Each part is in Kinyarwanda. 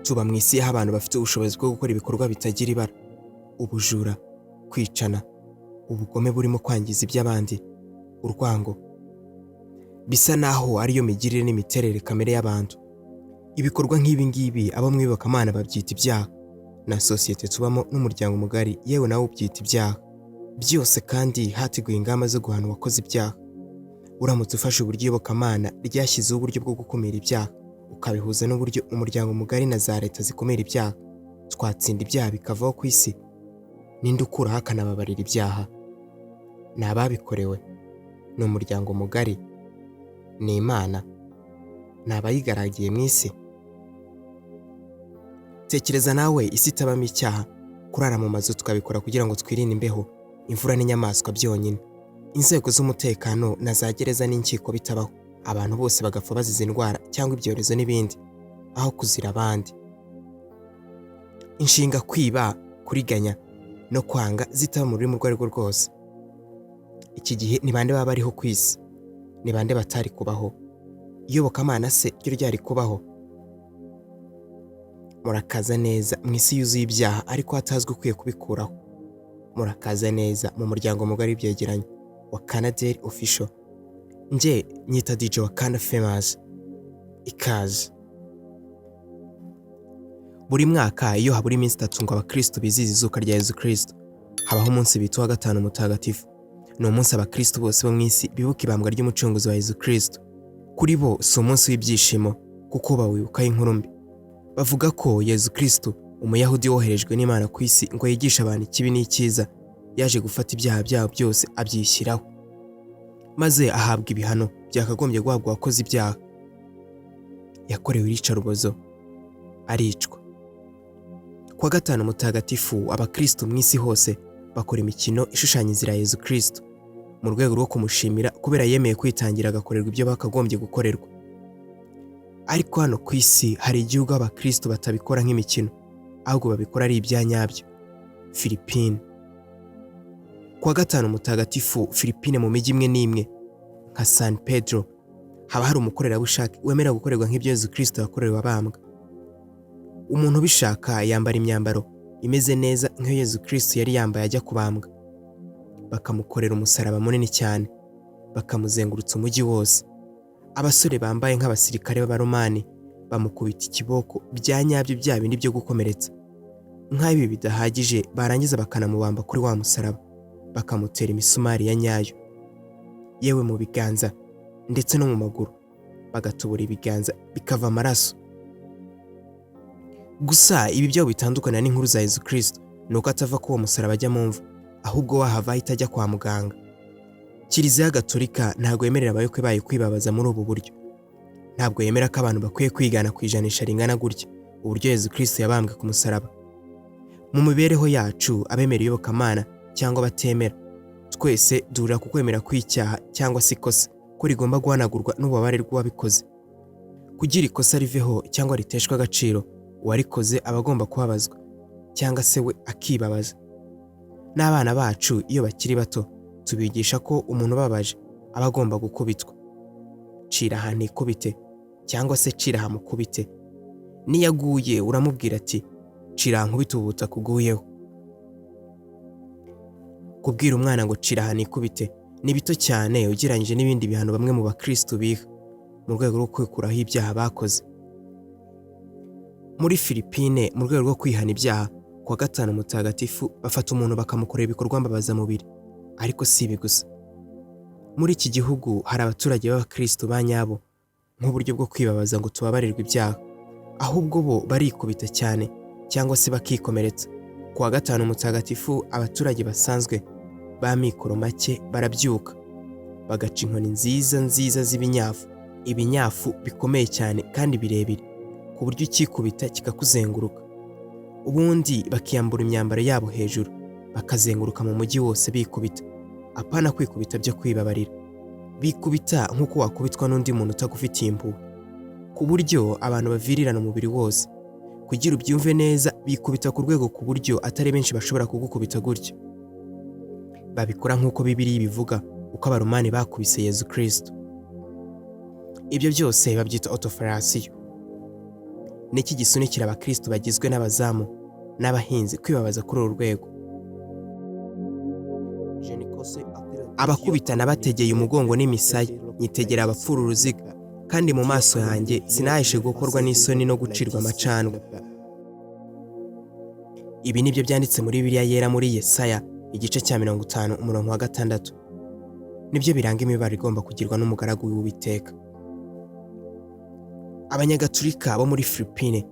Tuba mu isi y'aho abantu bafite ubushobozi bwo gukora ibikorwa bitagira ibara, ubujura, kwicana, ubugome burimo kwangiza iby'abandi, urwango. Bisa naho ariyo migirire n'imiterere kamere y'abantu. Ibikorwa nk'ibi ngibi abo mu iyobokamana babyita ibyaha, na sosiyete tubamo n'umuryango mugari yewe nawo ubyita ibyaha. Byose kandi hateguwe ingamba zo guhana uwakoze ibyaha. Uramutse ufashe uburyo iyobokamana ryashyizeho uburyo bwo gukumira ibyaha, ukabihuza n'uburyo umuryango mugari na za leta zikumira ibyaha, twatsinda ibyaha bikavaho ku isi. Ninde ukuraho akanababarira ibyaha? Ni ababikorewe? Ni umuryango mugari? Ni Imana? Ni abayigaragiye mu isi? Tekereza nawe isi itabamo icyaha, kurara mu mazu tukabikora kugira ngo twirinde imbeho, imvura n'inyamaswa byonyine. Inzego z'umutekano na za gereza n'inkiko bitabaho, abantu bose bagapfa bazize indwara cyangwa ibyorezo n'ibindi, aho kuzira abandi. Inshinga kwiba, kuriganya no kwanga zitaba mu rurimi urwo ari rwo rwose. Iki gihe ni bande baba bariho ku isi? Ni bande batari kubaho? Iyobokamana se ryo ryari kubaho? Murakaza neza mu isi yuzuye ibyaha ariko hatazwi ukwiye kubikuraho. Murakaza neza mu muryango mugari w'ibyegeranyo Wakanda official. Nje nyita DJ Wakanda famous. Ikaze. Buri mwaka iyo habura iminsi 3 ngo abakristo bizihiza izuka rya Yesu Kristo, habaho umunsi bita wa gatanu mutagatifu. Ni umunsi abakristo bose bo mu isi bibuka ibambwa ry'umucunguzi wa Yesu Kristo. Kuri bo si umunsi w'ibyishimo kuko bawibukaho inkuru mbi. Bavuga ko Yesu Kristo, umuyahudi woherejwe n'Imana ku isi ngo yigishe abantu ikibi n'icyiza, yaje gufata ibyaha byabo byose abyishyiraho, maze ahabwa ibihano byakagombye guhabwa uwakoze ibyaha. Yakorewe iyicarubozo, aricwa. Kwa gatanu mutagatifu abakristo mu isi hose bakora imikino ishushanya inzira ya Yesu Kristo mu rwego rwo kumushimira kubera yemeye kwitangira agakorerwa ibyo bakagombye gukorerwa. Ariko hano ku isi hari igihugu abakristo batabikora nk'imikino, ahubwo babikora ari ibyanyabyo. Philippines. Kwa gatanu mutagatifu Philippines mu mijyi imwe n'imwe nka San Pedro haba hari umukorerabushake wemera gukorerwa nk'ibyo Yesu Kristo yakorewe abambwa. Umuntu ubishaka yambara imyambaro imeze neza nk'iyo Yesu Kristo yari yambaye ajya kubambwa. Bakamukorera umusaraba munini cyane, bakamuzengurutsa umujyi wose. Abasore bambaye nk'abasirikare b'Abaromani bamukubita ikiboko bya nyabyo bya bindi byo gukomeretsa. Nk'ibi bidahagije barangiza bakanamubamba kuri wa musaraba, bakamutera imisumari ya nyayo, yewe mu biganza ndetse no mu maguru, bagatubura ibiganza bikava amaraso. Gusa ibi byo bitandukana n'inkuru za Yesu Kristo, nuko atava ku uwo musaraba ajya mu mva, ahubwo wahava ahita ajya kwa muganga. Kiliziya Gatolika ntabwo yemerera abayoboke bayo kwibabaza muri ubu buryo. Ntabwo yemera ko abantu bakwiye kwigana ku ijanisha ringana gutya uburyo Yesu Kristo yabambwe ku musaraba. Mu mibereho yacu, abemera iyobokamana cyangwa batemera, twese duhurira ku kwemera kw'icyaha cyangwa se ikosa ko rigomba guhanagurwa n'ububabare bw'uwabikoze. Kugira ikosa riveho cyangwa riteshwa agaciro, uwarikoze aba agomba kubabazwa cyangwa se we akibabaza. N'abana bacu iyo bakiri bato tubigisha ko umuntu ubabaje aba agomba gukubitwa. Cira ahantu ikubite cyangwa se cira hamukubite. Niyaguye uramubwira ati cira nkubite ubutaka uguyeho. Kubwira umwana ngo cira ahantu ikubite ni bito cyane ugereranyije n'ibindi bihano bamwe mu bakristo biha mu rwego rwo kwikuraho ibyaha bakoze. Muri Philippines mu rwego rwo kwihana ibyaha, kwa gatanu mutagatifu bafata umuntu bakamukorera ibikorwa mbabazamubiri. Ariko si ibi gusa. Muri iki gihugu hari abaturage b'abakristo ba nyabo nk'uburyo bwo kwibabaza ngo tubabarirwe ibyaha, ahubwo bo barikubita cyane cyangwa se bakikomeretsa. Kwa gatanu mutagatifu abaturage basanzwe ba mikoro make barabyuka, bagaca inkoni nziza z'ibinyafu, ibinyafu bikomeye cyane kandi birebire ku buryo ukikubita kikakuzenguruka. Ubundi bakiyambura imyambaro yabo hejuru, bakazenguruka mu mujyi wose bikubita. Apana kwikubita byo kwibabarira, bikubita nk'uko wakubitwa n'undi muntu utagufitiye impuhwe, ku buryo abantu bavirirana umubiri wose. Kugira ubyumve neza, bikubita ku rwego ku buryo atari benshi bashobora kugukubita gutyo. Babikora nk'uko Bibiliya bivuga uko Abaromani bakubise Yesu Kristo. Ibyo byose babyita autofelation. Niki gisunikira abakristo bagizwe n'abazamu n'abahinzi kwibabaza kuri uru rwego? Abakubitana bategeye umugongo n'imisaya, nyitegera abapfura uruziga, kandi mu maso yanjye sinahishe gukorwa n'isoni no gucirwa amacandwe. Ibi nibyo byanditse muri Bibiliya yera muri Yesaya igice cya 50 umurongo wa 6. Nibyo biranga imibare igomba kugirwa n'umugaragu w'Uwiteka. Abanyagatulika bo muri Philippines,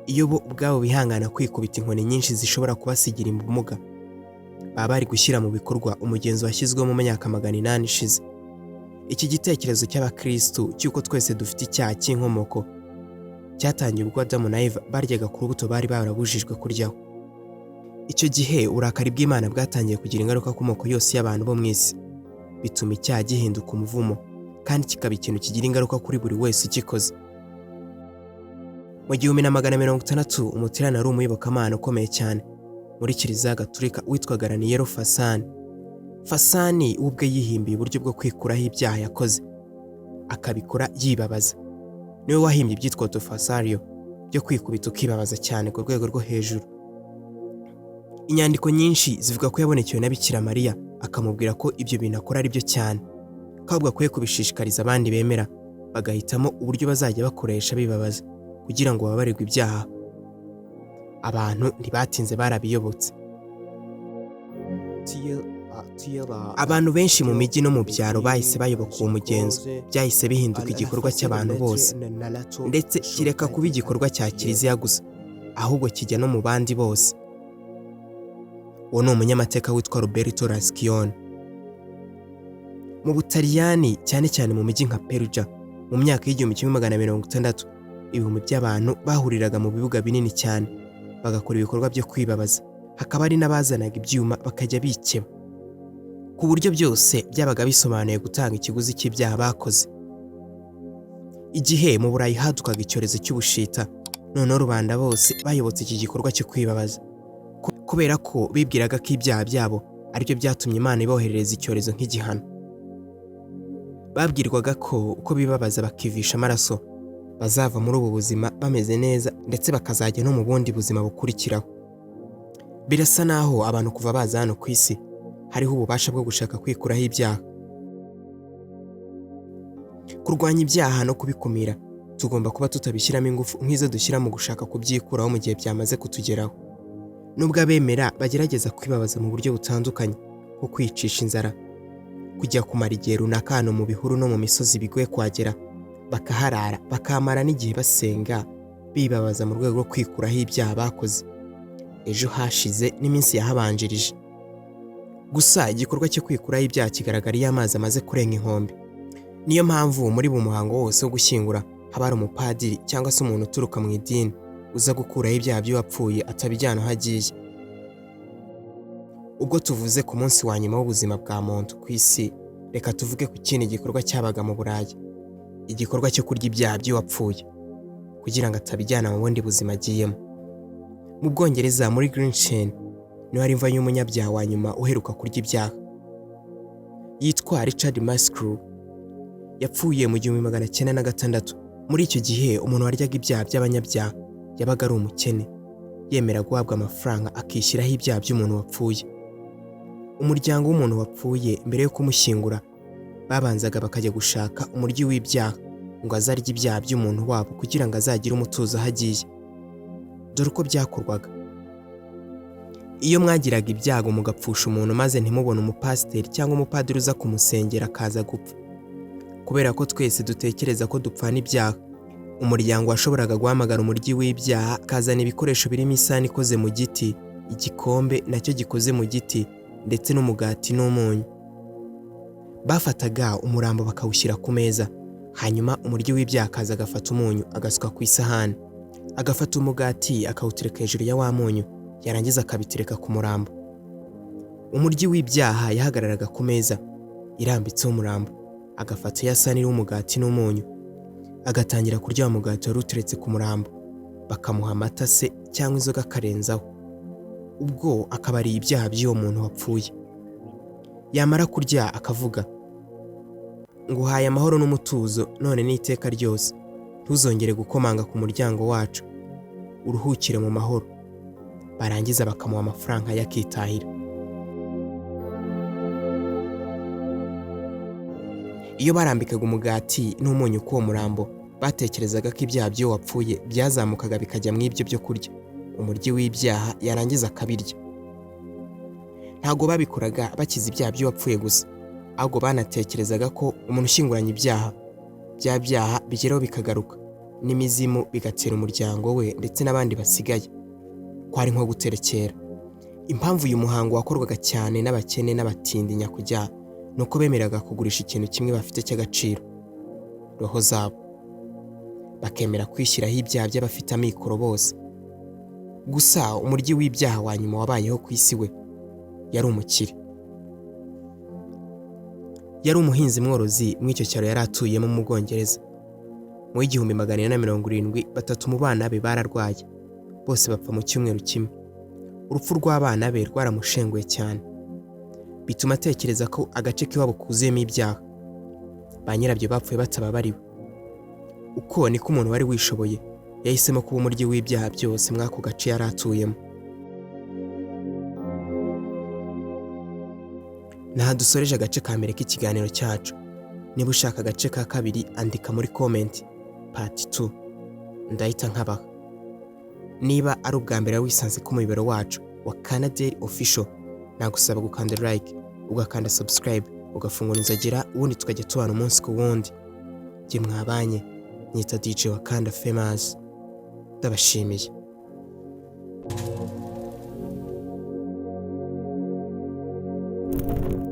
iyo bo ubwabo bihangana kwikubita inkoni nyinshi zishobora kubasigira ubumuga, baba bari gushyira mu bikorwa umugenzo washyizweho mu myaka 800 ishize. Iki gitekerezo cy'abakristo cy'uko twese dufite icyaha cy'inkomoko cyatangiye ubwo Adamu na Eva baryaga ku rubuto bari barabujijwe kuryaho. Icyo gihe uburakari bw'Imana bwatangiye kugira ingaruka ku moko yose y'abantu bo mu isi, bituma icyaha gihinduka umuvumo, kandi kikaba ikintu kigira ingaruka kuri buri wese ukikoze. Mu 1660 umutirana ari umuyobokamana ukomeye cyane muri Kiliziya Gatulika witwaga Raniero Fasani. Fasani ubwe yihimbiye uburyo bwo kwikuraho ibyaha yakoze, akabikora yibabaza. Niwe wahimbye ibyitwa autofelation byo kwikubita ukibabaza cyane ku rwego rwo hejuru. Inyandiko nyinshi zivuga ko yabonekewe na Bikira Mariya akamubwira ko ibyo bintu akora ari byo cyane, ahubwo akwiye kubishishikariza abandi bemera, bagahitamo uburyo bazajya bakoresha bibabaza kugira ngo babarirwe ibyaha. Abantu ntibatinze barabiyobotse. Abantu benshi mu mijyi no mu byaro bahise bayoboka uwo mugenzo, byahise bihinduka igikorwa cy'abantu bose, ndetse kireka kuba igikorwa cya Kiliziya gusa, ahubwo kijya no mu bandi bose. Uwo ni umunyamateka witwa Roberto Rascione. Mu Butaliyani, cyane cyane mu mijyi nka Perugia, mu myaka y'1960, ibihumbi by'abantu bahuriraga mu bibuga binini cyane bagakora ibikorwa byo kwibabaza. Hakaba ari n'abazanaga ibyuma bakajya bikeba, ku buryo byose byabaga bisobanuye gutanga ikiguzi cy'ibyaha bakoze. Igihe mu Burayi hadukaga icyorezo cy'ubushita, noneho rubanda bose bayobotse iki gikorwa cyo kwibabaza, kubera ko bibwiraga ko ibyaha byabo aribyo byatumye Imana iboherereza icyorezo nk'igihano. Babwirwaga ko uko bibabaza bakivisha amaraso bazava muri ubu buzima bameze neza, ndetse bakazajya no mu bundi buzima bukurikiraho. Birasa naho abantu kuva baza hano ku isi hariho ububasha bwo gushaka kwikuraho ibyaha. Kurwanya ibyaha no kubikumira tugomba kuba tutabishyiramo ingufu nk'izo dushyira mu gushaka kubyikuraho mu gihe byamaze kutugeraho. Nubwo abemera bagerageza kwibabaza mu buryo butandukanye, nko kwicisha inzara, kujya kumara igihe runaka hano mu bihuru no mu misozi bigoye kuhagera, bakaharara bakamara n'igihe basenga bibabaza mu rwego rwo kwikuraho ibyaha bakoze. Ejo hashize n'iminsi yahabanjirije. Gusa igikorwa cyo kwikuraho ibyaha kigaragara iyo amazi amaze kurenga inkombe. Niyo mpamvu muri bu muhango wose wo gushyingura haba hari umupadiri cyangwa se umuntu uturuka mu idini uza gukuraho ibyaha by'uwapfuye atabijyana aho agiye. Ubwo tuvuze ku munsi wa nyuma w'ubuzima bwa muntu ku isi, reka tuvuge ku kindi gikorwa cyabaga mu Burayi, igikorwa cyo kurya ibyaha by'uwapfuye kugira ngo atabijyana mu bundi buzima agiyemo. Mu Bwongereza muri Greenchain niho hari imva y'umunyabyaha wa nyuma uheruka kurya ibyaha. Yitwa Richard Mascrew. Yapfuye mu 1906. Muri icyo gihe umuntu waryaga ibyaha by'abanyabyaha yabaga ari umukene, yemera guhabwa amafaranga akishyiraho ibyaha by'umuntu wapfuye. Umuryango w'umuntu wapfuye mbere yo kumushyingura babanzaga bakajya gushaka umuryi w'ibyaha ngo azarye ibyaha by'umuntu wabo kugira ngo azagire umutuzo aho agiye. Dore uko byakorwaga. Iyo mwagiraga ibyago mugapfusha umuntu maze ntimubone umupasiteri cyangwa umupadiri uza kumusengera akaza gupfa, kubera ko twese dutekereza ko dupfana ibyaha, umuryango washoboraga guhamagara umuryi w'ibyaha akazana ibikoresho birimo isahani ikoze mu giti, igikombe nacyo gikoze mu giti, ndetse n'umugati n'umunyu. Bafataga umurambo bakawushyira ku meza, hanyuma umuryi w'ibyaha akaza agafata umunyu agasuka ku isahani, agafata umugati akawutereka hejuru ya wa munyu, yarangiza akabitereka ku murambo. Umuryi w'ibyaha yahagararaga ku meza irambitseho umurambo, agafata ya sahani y'umugati n'umunyu, agatangira kurya umugati wari uteretse ku murambo, bakamuha amata se cyangwa inzoga akarenzaho. Ubwo akaba ari ibyaha by'uwo muntu wapfuye. Yamara kurya akavuga, nguhaye amahoro n'umutuzo none n'iteka ryose, ntuzongere gukomanga ku muryango wacu, uruhukire mu mahoro. Barangiza bakamuha amafaranga yakitahira. Iyo barambikaga umugati n'umunyu k'uwo murambo, batekerezaga ko ibyaha by'uwo wapfuye byazamukaga bikajya mu ibyo byo kurya, umuryi w'ibyaha yarangiza akabirya. Ntabwo babikoraga bakiza ibyaha by'uwapfuye gusa, ahubwo banatekerezaga ko umuntu ushyinguranye ibyaha, bya byaha bigeraho bikagaruka, n'imizimu bigatera umuryango we ndetse n'abandi basigaye, ko ari nko guterekera. Impamvu uyu muhango wakorwaga cyane n'abakene n'abatindi nyakujya, ni uko bemeraga kugurisha ikintu kimwe bafite cy'agaciro, roho zabo, bakemera kwishyiraho ibyaha by'abafite amikoro bose. Gusa umuryi w'ibyaha wa nyuma wabayeho ku isi we yari umukire. Yari umuhinzi mworozi mw'icyo cyaro yari atuyemo mu Bwongereza. Mu 1470 batatu mu bana be bararwaye, bose bapfa mu cyumweru kimwe. Urupfu rw'abana be rwaramushenguye cyane, bituma atekereza ko agace k'iwabo kuzuyemo ibyaha, ba nyirabyo bapfuye batababariwe. Uko niko umuntu wari wishoboye yahisemo kuba umuryi w'ibyaha byose mw'ako gace yari atuyemo. Naha dusoreje agace ka mbere k'ikiganiro cyacu. Niba ushaka agace ka kabiri, andika muri comment part 2, ndahita nkabaha. Niba ari ubwa mbere wisanze ku muyoboro wacu wa Canada Official, nagusaba gukanda like, ugakanda subscribe, ugafungura inzogera, ubundi tukajya tubana umunsi ku wundi. Jye mwabanye, nyita DJ Wakanda Famous. Ndabashimiye.